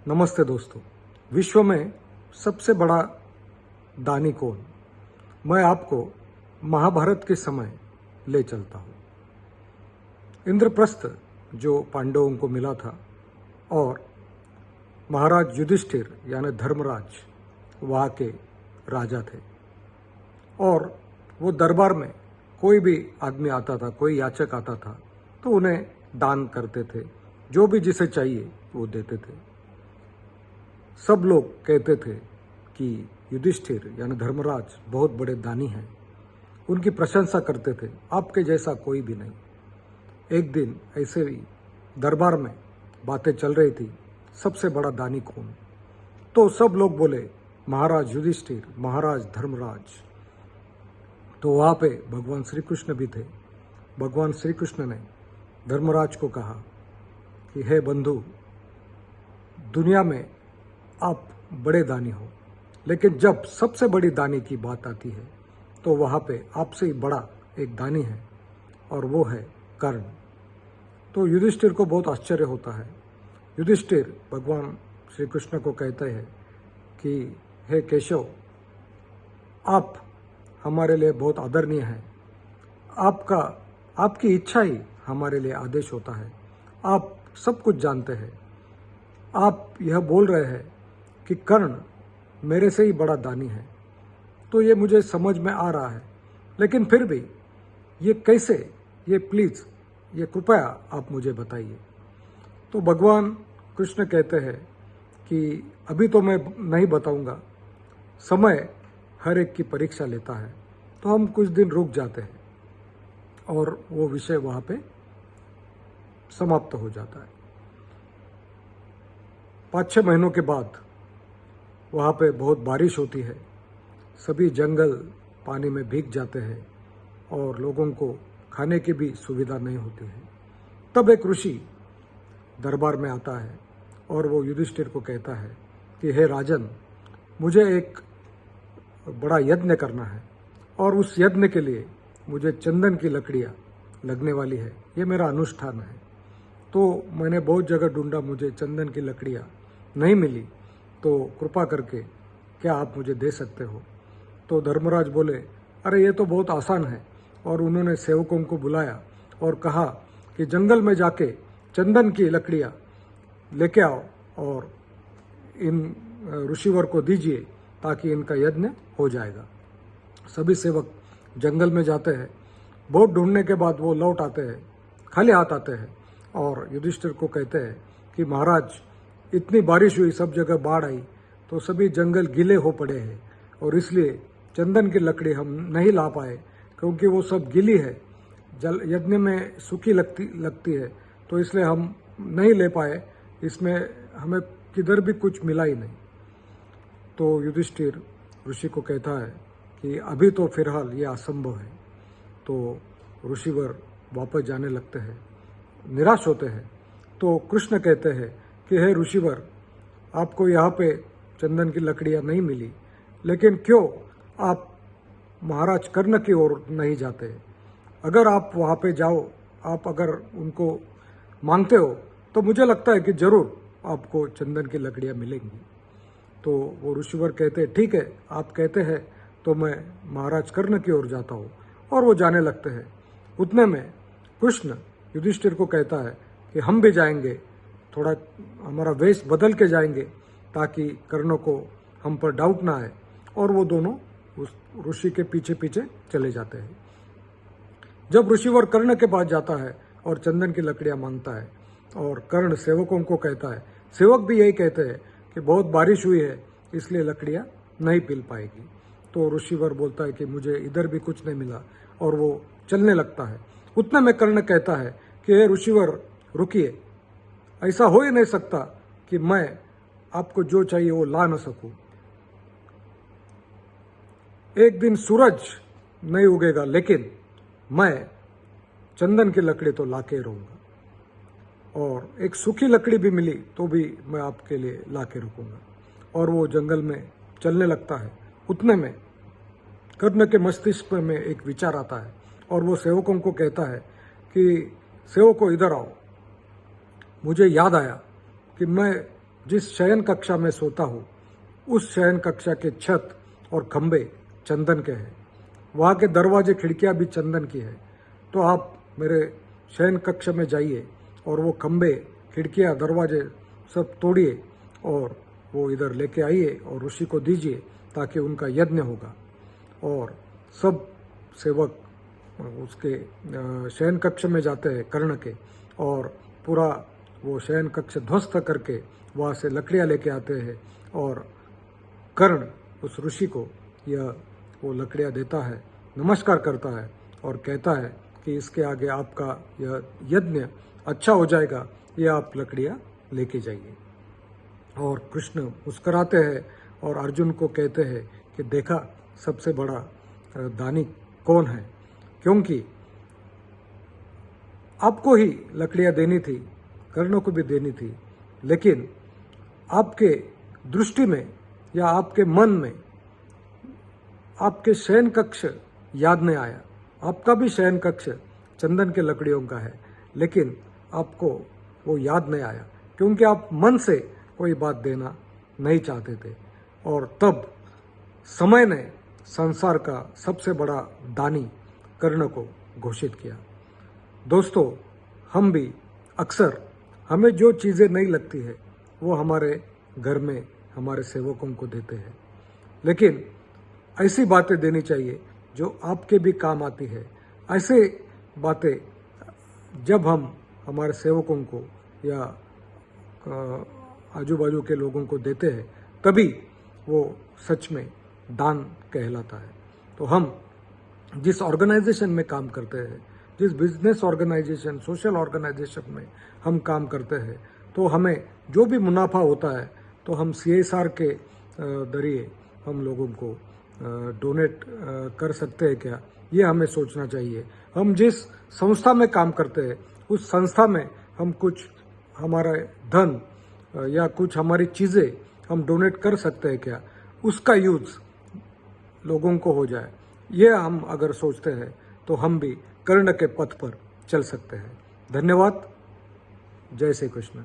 नमस्ते दोस्तों। विश्व में सबसे बड़ा दानी कौन? मैं आपको महाभारत के समय ले चलता हूँ। इंद्रप्रस्थ जो पांडवों को मिला था और महाराज युधिष्ठिर यानी धर्मराज वहाँ के राजा थे और वो दरबार में कोई भी आदमी आता था, कोई याचक आता था तो उन्हें दान करते थे, जो भी जिसे चाहिए वो देते थे। सब लोग कहते थे कि युधिष्ठिर यानी धर्मराज बहुत बड़े दानी हैं, उनकी प्रशंसा करते थे, आपके जैसा कोई भी नहीं। एक दिन ऐसे ही दरबार में बातें चल रही थी, सबसे बड़ा दानी कौन? तो सब लोग बोले महाराज युधिष्ठिर, महाराज धर्मराज। तो वहाँ पे भगवान श्री कृष्ण भी थे। भगवान श्री कृष्ण ने धर्मराज को कहा कि हे बंधु, दुनिया में आप बड़े दानी हो, लेकिन जब सबसे बड़ी दानी की बात आती है तो वहाँ पे आपसे ही बड़ा एक दानी है और वो है कर्ण। तो युधिष्ठिर को बहुत आश्चर्य होता है। युधिष्ठिर भगवान श्री कृष्ण को कहते हैं कि हे केशव, आप हमारे लिए बहुत आदरणीय हैं, आपकी इच्छा ही हमारे लिए आदेश होता है, आप सब कुछ जानते हैं। आप यह बोल रहे हैं कि कर्ण मेरे से ही बड़ा दानी है, तो ये मुझे समझ में आ रहा है, लेकिन फिर भी ये कैसे, ये प्लीज़, ये कृपया आप मुझे बताइए। तो भगवान कृष्ण कहते हैं कि अभी तो मैं नहीं बताऊंगा, समय हर एक की परीक्षा लेता है, तो हम कुछ दिन रुक जाते हैं और वो विषय वहाँ पे समाप्त हो जाता है। 5-6 महीनों के बाद वहाँ पे बहुत बारिश होती है, सभी जंगल पानी में भीग जाते हैं और लोगों को खाने की भी सुविधा नहीं होती है। तब एक ऋषि दरबार में आता है और वो युधिष्ठिर को कहता है कि हे राजन, मुझे एक बड़ा यज्ञ करना है और उस यज्ञ के लिए मुझे चंदन की लकड़ियाँ लगने वाली है, ये मेरा अनुष्ठान है। तो मैंने बहुत जगह ढूंढा, मुझे चंदन की लकड़ियाँ नहीं मिली, तो कृपा करके क्या आप मुझे दे सकते हो? तो धर्मराज बोले, अरे ये तो बहुत आसान है। और उन्होंने सेवकों को बुलाया और कहा कि जंगल में जाके चंदन की लकड़ियाँ लेके आओ और इन ऋषिवर को दीजिए ताकि इनका यज्ञ हो जाएगा। सभी सेवक जंगल में जाते हैं, बहुत ढूंढने के बाद वो लौट आते हैं, खाली हाथ आते हैं और युधिष्ठिर को कहते हैं कि महाराज, इतनी बारिश हुई, सब जगह बाढ़ आई, तो सभी जंगल गीले हो पड़े हैं और इसलिए चंदन की लकड़ी हम नहीं ला पाए, क्योंकि वो सब गीली है, जल यज्ञ में सूखी लगती है, तो इसलिए हम नहीं ले पाए, इसमें हमें किधर भी कुछ मिला ही नहीं। तो युधिष्ठिर ऋषि को कहता है कि अभी तो फिलहाल ये असंभव है। तो ऋषिवर वापस जाने लगते हैं, निराश होते हैं। तो कृष्ण कहते हैं कि हे ऋषिवर, आपको यहाँ पे चंदन की लकड़ियाँ नहीं मिली, लेकिन क्यों आप महाराज कर्ण की ओर नहीं जाते? अगर आप वहाँ पे जाओ, आप अगर उनको मांगते हो तो मुझे लगता है कि जरूर आपको चंदन की लकड़ियाँ मिलेंगी। तो वो ऋषिवर कहते हैं ठीक है, आप कहते हैं तो मैं महाराज कर्ण की ओर जाता हूँ, और वो जाने लगते हैं। उतने में कृष्ण युधिष्ठिर को कहता है कि हम भी जाएंगे, थोड़ा हमारा वेश बदल के जाएंगे ताकि कर्ण को हम पर डाउट ना आए। और वो दोनों उस ऋषि के पीछे पीछे चले जाते हैं। जब ऋषिवर कर्ण के पास जाता है और चंदन की लकड़ियाँ मांगता है और कर्ण सेवकों को कहता है, सेवक भी यही कहते हैं कि बहुत बारिश हुई है इसलिए लकड़ियाँ नहीं पिल पाएगी। तो ऋषिवर बोलता है कि मुझे इधर भी कुछ नहीं मिला और वो चलने लगता है। उतने में कर्ण कहता है कि हे ऋषिवर, रुकिए, ऐसा हो ही नहीं सकता कि मैं आपको जो चाहिए वो ला न सकूं। एक दिन सूरज नहीं उगेगा, लेकिन मैं चंदन की लकड़ी तो लाके रहूंगा, और एक सूखी लकड़ी भी मिली तो भी मैं आपके लिए लाके रखूंगा। और वो जंगल में चलने लगता है। उतने में कर्ण के मस्तिष्क में एक विचार आता है और वो सेवकों को कहता है कि सेवकों इधर आओ, मुझे याद आया कि मैं जिस शयन कक्षा में सोता हूँ उस शयन कक्षा के छत और खंभे चंदन के हैं, वहाँ के दरवाजे खिड़कियाँ भी चंदन की है। तो आप मेरे शयन कक्ष में जाइए और वो खंभे खिड़कियाँ दरवाजे सब तोड़िए और वो इधर लेके आइए और ऋषि को दीजिए, ताकि उनका यज्ञ होगा। और सब सेवक उसके शयन कक्ष में जाते हैं कर्ण के, और पूरा वो शयन कक्ष ध्वस्त करके वहाँ से लकड़ियाँ लेके आते हैं, और कर्ण उस ऋषि को वो लकड़ियाँ देता है, नमस्कार करता है और कहता है कि इसके आगे आपका यह यज्ञ अच्छा हो जाएगा, ये आप लकड़ियाँ लेके जाइए। और कृष्ण मुस्कुराते हैं और अर्जुन को कहते हैं कि देखा सबसे बड़ा दानी कौन है, क्योंकि आपको ही लकड़ियाँ देनी थी, कर्ण को भी देनी थी, लेकिन आपके दृष्टि में या आपके मन में आपके शयन कक्ष याद नहीं आया। आपका भी शयन कक्ष चंदन के लकड़ियों का है, लेकिन आपको वो याद नहीं आया, क्योंकि आप मन से कोई बात देना नहीं चाहते थे। और तब समय ने संसार का सबसे बड़ा दानी कर्ण को घोषित किया। दोस्तों, हम भी अक्सर हमें जो चीज़ें नहीं लगती है वो हमारे घर में हमारे सेवकों को देते हैं, लेकिन ऐसी बातें देनी चाहिए जो आपके भी काम आती है। ऐसे बातें जब हम हमारे सेवकों को या आजू बाजू के लोगों को देते हैं, तभी वो सच में दान कहलाता है। तो हम जिस ऑर्गेनाइजेशन में काम करते हैं, जिस बिजनेस ऑर्गेनाइजेशन, सोशल ऑर्गेनाइजेशन में हम काम करते हैं, तो हमें जो भी मुनाफा होता है तो हम CSR के जरिए हम लोगों को डोनेट कर सकते हैं क्या, ये हमें सोचना चाहिए। हम जिस संस्था में काम करते हैं उस संस्था में हम कुछ हमारा धन या कुछ हमारी चीज़ें हम डोनेट कर सकते हैं क्या, उसका यूज़ लोगों को हो जाए, ये हम अगर सोचते हैं तो हम भी कर्ण के पथ पर चल सकते हैं। धन्यवाद। जय श्री कृष्ण।